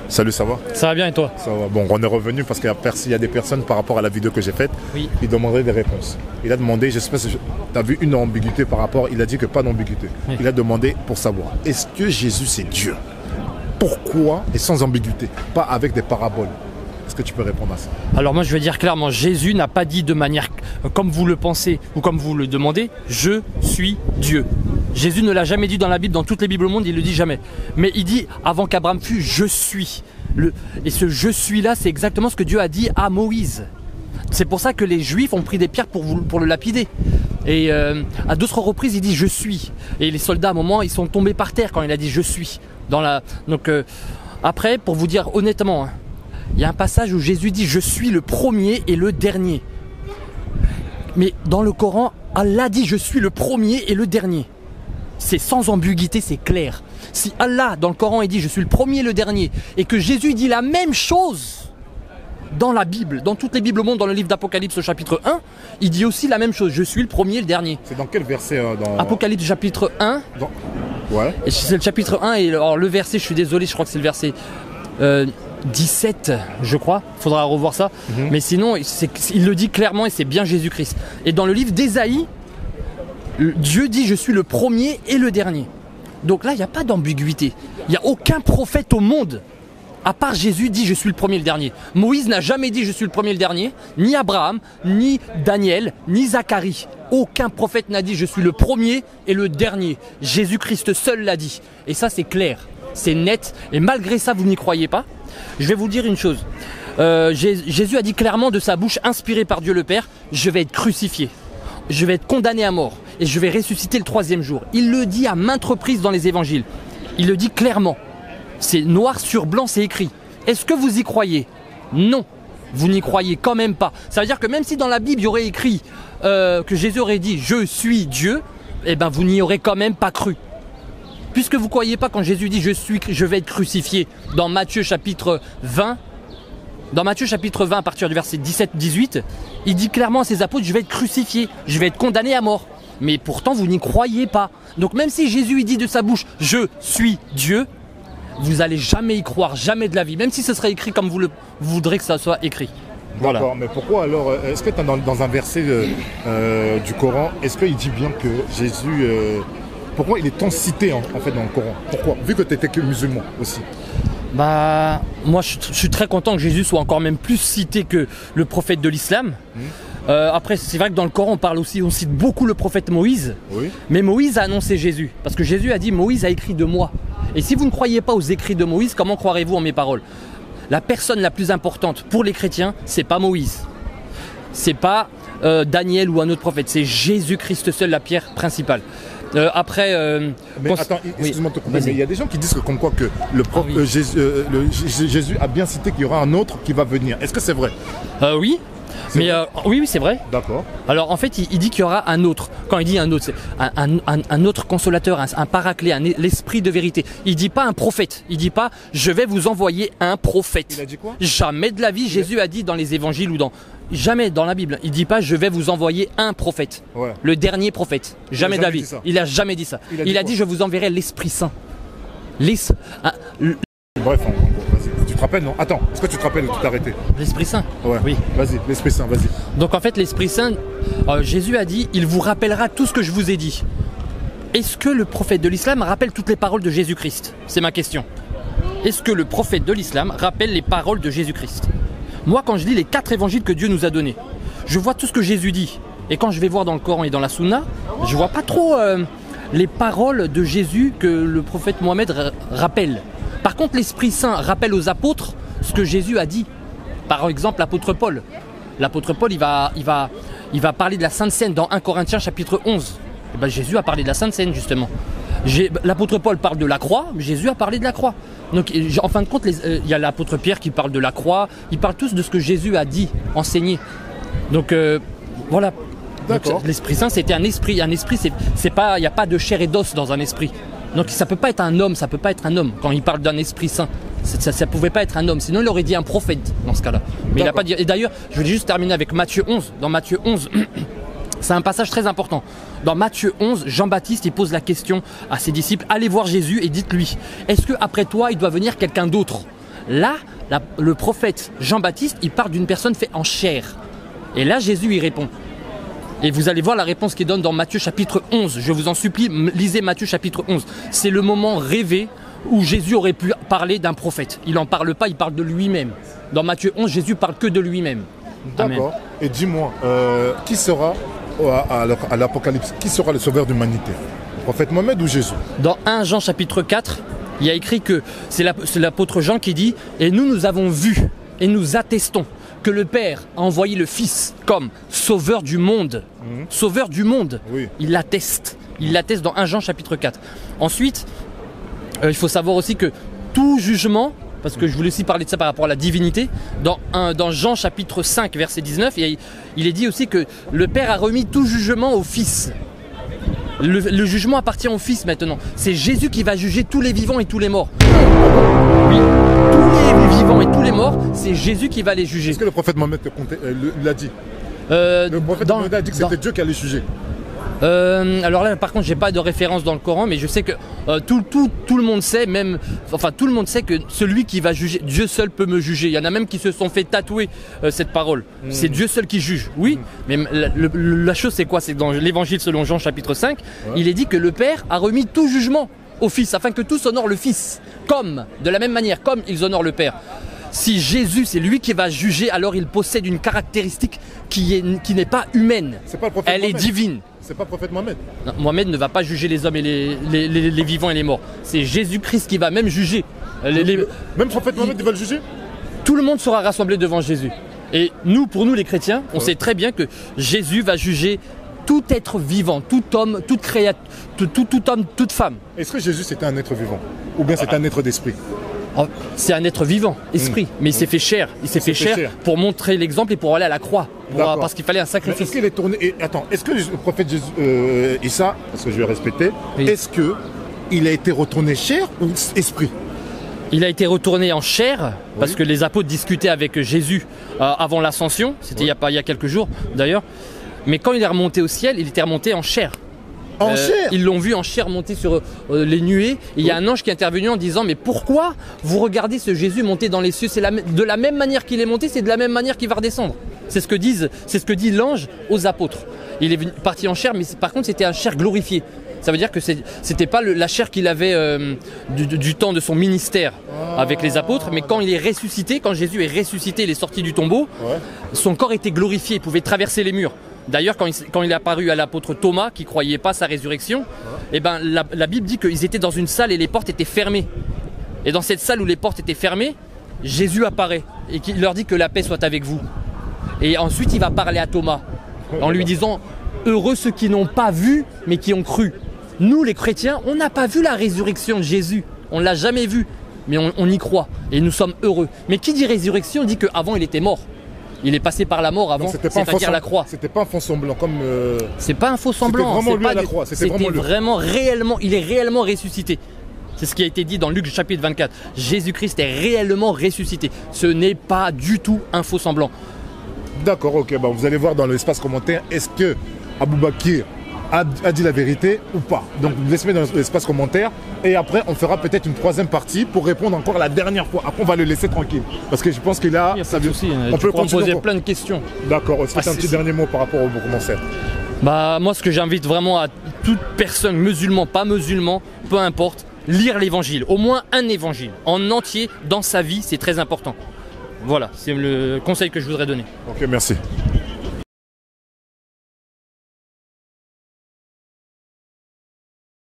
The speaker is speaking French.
Salut, ça va? Ça va bien et toi? Ça va. Bon, on est revenu parce qu'il y a des personnes par rapport à la vidéo que j'ai faite, oui. Ils demandaient des réponses. Il a demandé, je sais pas si tu as vu une ambiguïté par rapport, il a dit que pas d'ambiguïté. Oui. Il a demandé pour savoir, est-ce que Jésus c'est Dieu? Pourquoi et sans ambiguïté? Pas avec des paraboles. Est-ce que tu peux répondre à ça? Alors moi je vais dire clairement, Jésus n'a pas dit de manière comme vous le pensez ou comme vous le demandez, je suis Dieu. Jésus ne l'a jamais dit dans la Bible, dans toutes les Bibles au monde, il ne le dit jamais. Mais il dit, avant qu'Abraham fût, je suis. Et ce je suis là, c'est exactement ce que Dieu a dit à Moïse. C'est pour ça que les Juifs ont pris des pierres pour le lapider. Et à d'autres reprises, il dit je suis. Et les soldats, à un moment, ils sont tombés par terre quand il a dit je suis. Donc après, pour vous dire honnêtement, hein, il y a un passage où Jésus dit je suis le premier et le dernier. Mais dans le Coran, Allah dit je suis le premier et le dernier. C'est sans ambiguïté, c'est clair. Si Allah, dans le Coran, il dit « je suis le premier et le dernier » et que Jésus dit la même chose dans la Bible, dans toutes les Bibles au monde, dans le livre d'Apocalypse au chapitre 1, il dit aussi la même chose « je suis le premier et le dernier ». C'est dans quel verset dans... Apocalypse chapitre 1. Ouais. Et c'est le chapitre 1 et alors, le verset, je suis désolé, je crois que c'est le verset 17, je crois. Il faudra revoir ça. Mais sinon, il le dit clairement et c'est bien Jésus-Christ. Et dans le livre d'Ésaïe, Dieu dit je suis le premier et le dernier. Donc là il n'y a pas d'ambiguïté. Il n'y a aucun prophète au monde à part Jésus dit je suis le premier et le dernier. Moïse n'a jamais dit je suis le premier et le dernier. Ni Abraham, ni Daniel, ni Zacharie. Aucun prophète n'a dit je suis le premier et le dernier. Jésus-Christ seul l'a dit. Et ça c'est clair, c'est net. Et malgré ça vous n'y croyez pas. Je vais vous dire une chose. Jésus a dit clairement de sa bouche inspirée par Dieu le Père, je vais être crucifié. Je vais être condamné à mort et je vais ressusciter le 3e jour. Il le dit à maintes reprises dans les évangiles. Il le dit clairement. C'est noir sur blanc, c'est écrit. Est-ce que vous y croyez? Non. Vous n'y croyez quand même pas. Ça veut dire que même si dans la Bible il y aurait écrit que Jésus aurait dit « je suis Dieu », eh ben vous n'y aurez quand même pas cru. Puisque vous ne croyez pas quand Jésus dit « je vais être crucifié » dans Matthieu chapitre 20, dans Matthieu chapitre 20, à partir du verset 17-18, il dit clairement à ses apôtres, je vais être crucifié, je vais être condamné à mort. Mais pourtant, vous n'y croyez pas. Donc même si Jésus il dit de sa bouche, je suis Dieu, vous n'allez jamais y croire, jamais de la vie. Même si ce serait écrit comme vous voudrez que ça soit écrit. Voilà. D'accord, mais pourquoi alors, est-ce que dans un verset du Coran, est-ce qu'il dit bien que Jésus... pourquoi il est tant cité en fait dans le Coran? Pourquoi? Vu que tu n'étais que musulman aussi. Bah, moi je suis très content que Jésus soit encore même plus cité que le prophète de l'islam. Après c'est vrai que dans le Coran on cite beaucoup le prophète Moïse. Oui. Mais Moïse a annoncé Jésus. Parce que Jésus a dit Moïse a écrit de moi. Et si vous ne croyez pas aux écrits de Moïse, comment croirez-vous en mes paroles? La personne la plus importante pour les chrétiens, c'est pas Moïse. C'est pas Daniel ou un autre prophèt. C'est Jésus-Christ seul, la pierre principale. Après, mais attends, excuse-moi de te couper, mais il y a des gens qui disent que comme quoi que Jésus a bien cité qu'il y aura un autre qui va venir. Est-ce que c'est vrai? Oui. Mais oui, c'est vrai. D'accord. Alors en fait, il dit qu'il y aura un autre. Quand il dit un autre, c'est un autre consolateur, un paraclet, l'esprit de vérité. Il dit pas un prophète. Il dit pas je vais vous envoyer un prophète. Il a dit quoi? Jamais de la vie. Jésus a dit dans les évangiles ou jamais dans la Bible. Il dit pas je vais vous envoyer un prophète. Ouais. Le dernier prophète. Jamais de la vie. Il a jamais dit ça. Il a dit je vous enverrai l'Esprit Saint. Bref, vas-y. Tu te rappelles, non? Attends, est-ce que tu te rappelles de tout arrêter? L'Esprit Saint? Ouais. Oui. Vas-y, l'Esprit Saint, vas-y. Donc en fait, l'Esprit Saint, Jésus a dit, il vous rappellera tout ce que je vous ai dit. Est-ce que le prophète de l'islam rappelle toutes les paroles de Jésus-Christ? C'est ma question. Est-ce que le prophète de l'islam rappelle les paroles de Jésus-Christ? Moi, quand je lis les 4 évangiles que Dieu nous a donnés, je vois tout ce que Jésus dit. Et quand je vais voir dans le Coran et dans la Sunna, je vois pas trop les paroles de Jésus que le prophète Mohammed rappelle. Par contre, l'Esprit Saint rappelle aux apôtres ce que Jésus a dit. Par exemple, l'apôtre Paul. L'apôtre Paul, il va parler de la Sainte Seine dans 1 Corinthiens chapitre 11. Et ben, Jésus a parlé de la Sainte Seine, justement. L'apôtre Paul parle de la croix, mais Jésus a parlé de la croix. Donc, en fin de compte, il y a l'apôtre Pierre qui parle de la croix. Ils parlent tous de ce que Jésus a dit, enseigné. Donc, voilà. L'Esprit Saint, c'était un esprit. Un esprit, c'est pas, il n'y a pas de chair et d'os dans un esprit. Donc ça peut pas être un homme, ça peut pas être un homme. Quand il parle d'un Esprit Saint, ça pouvait pas être un homme. Sinon il aurait dit un prophète dans ce cas-là. Mais il a pas dit. Et d'ailleurs, je voulais juste terminer avec Matthieu 11. Dans Matthieu 11, c'est un passage très important. Dans Matthieu 11, Jean-Baptiste il pose la question à ses disciples, allez voir Jésus et dites-lui, est-ce qu'après toi il doit venir quelqu'un d'autre? Là, le prophète Jean-Baptiste, il parle d'une personne faite en chair. Et là, Jésus y répond. Et vous allez voir la réponse qu'il donne dans Matthieu chapitre 11. Je vous en supplie, lisez Matthieu chapitre 11. C'est le moment rêvé où Jésus aurait pu parler d'un prophète. Il n'en parle pas, il parle de lui-même. Dans Matthieu 11, Jésus parle que de lui-même. D'accord. Et dis-moi, qui sera à l'Apocalypse, qui sera le sauveur de l'humanité? Le prophète Mohammed ou Jésus? Dans 1 Jean chapitre 4, il y a écrit que c'est l'apôtre Jean qui dit « Et nous avons vu et nous attestons que le Père a envoyé le Fils comme sauveur du monde. » Sauveur du monde. Oui. Il l'atteste. Il l'atteste dans 1 Jean chapitre 4. Ensuite, il faut savoir aussi que tout jugement, parce que je voulais aussi parler de ça par rapport à la divinité, dans Jean chapitre 5 verset 19, il est dit aussi que le Père a remis tout jugement au Fils. Le jugement appartient au Fils maintenant. C'est Jésus qui va juger tous les vivants et tous les morts. Oui, tous les vivants et tous les morts, c'est Jésus qui va les juger. Est-ce que le prophète Mohammed l'a dit? Le prophète Mohammed a dit que c'était Dieu qui allait juger. Alors là, par contre, j'ai pas de référence dans le Coran, mais je sais que tout le monde sait, tout le monde sait que celui qui va juger, Dieu seul peut me juger. Il y en a même qui se sont fait tatouer cette parole. C'est Dieu seul qui juge. Oui, mais la chose c'est quoi? C'est que dans l'Évangile selon Jean chapitre 5, il est dit que le Père a remis tout jugement au Fils, afin que tous honorent le Fils, de la même manière, comme ils honorent le Père. Si Jésus, c'est lui qui va juger, alors il possède une caractéristique qui n'est pas humaine. C'est pas le prophète Elle est divine. C'est pas le prophète Mohammed. Non, Mohammed ne va pas juger les hommes et les vivants et les morts. C'est Jésus-Christ qui va même juger. Même le prophète Mohammed, il va le juger? Tout le monde sera rassemblé devant Jésus. Et pour nous les chrétiens, on sait très bien que Jésus va juger tout être vivant, tout homme, toute créature, tout homme, toute femme. Est-ce que Jésus c'était un être vivant? Ou bien c'est un être d'esprit? C'est un être vivant, esprit, mais il s'est fait chair. Il s'est fait chair pour montrer l'exemple et pour aller à la croix, parce qu'il fallait un sacrifice. Est-ce qu'il est tourné? Est-ce que le prophète Jésus, Issa, parce que je vais respecter, est-ce que il a été retourné chair ou esprit? Il a été retourné en chair, parce que les apôtres discutaient avec Jésus avant l'ascension. C'était il y a quelques jours d'ailleurs. Mais quand il est remonté au ciel, il était remonté en chair. En chair. Ils l'ont vu en chair monter sur les nuées. Et il y a un ange qui est intervenu en disant: mais pourquoi vous regardez ce Jésus monter dans les cieux? C'est de la même manière qu'il est monté, c'est de la même manière qu'il va redescendre. C'est ce que dit l'ange aux apôtres. Il est parti en chair, mais par contre c'était un chair glorifié. Ça veut dire que c'était pas la chair qu'il avait du temps de son ministère avec les apôtres, mais quand il est ressuscité, quand Jésus est ressuscité, il est sorti du tombeau, son corps était glorifié, il pouvait traverser les murs. D'ailleurs, quand il est apparu à l'apôtre Thomas, qui ne croyait pas à sa résurrection, eh ben, la Bible dit qu'ils étaient dans une salle et les portes étaient fermées. Et dans cette salle où les portes étaient fermées, Jésus apparaît et il leur dit que la paix soit avec vous. Et ensuite, il va parler à Thomas en lui disant: heureux ceux qui n'ont pas vu, mais qui ont cru. Nous, les chrétiens, on n'a pas vu la résurrection de Jésus. On ne l'a jamais vu, mais on y croit et nous sommes heureux. Mais qui dit résurrection dit qu'avant, il était mort. Il est passé par la mort avant, c'est-à-dire la croix. C'était pas un faux semblant comme. C'est pas un faux semblant. C'était vraiment lui à la croix. C'était vraiment réellement. Il est réellement ressuscité. C'est ce qui a été dit dans Luc chapitre 24. Jésus-Christ est réellement ressuscité. Ce n'est pas du tout un faux semblant. D'accord, ok. Bah, vous allez voir dans l'espace commentaire. Est-ce que Aboubakir a dit la vérité ou pas? Donc laissez-moi dans l'espace commentaire et après on fera peut-être une troisième partie pour répondre encore la dernière fois. Après on va le laisser tranquille parce que je pense qu'il a. On peut poser plein de questions. D'accord. Est-ce que tu as un petit dernier mot par rapport au commentaire? Bah moi ce que j'invite vraiment à toute personne, musulman, pas musulman, peu importe, lire l'évangile, au moins un évangile en entier dans sa vie, c'est très important. Voilà, c'est le conseil que je voudrais donner. Ok, merci.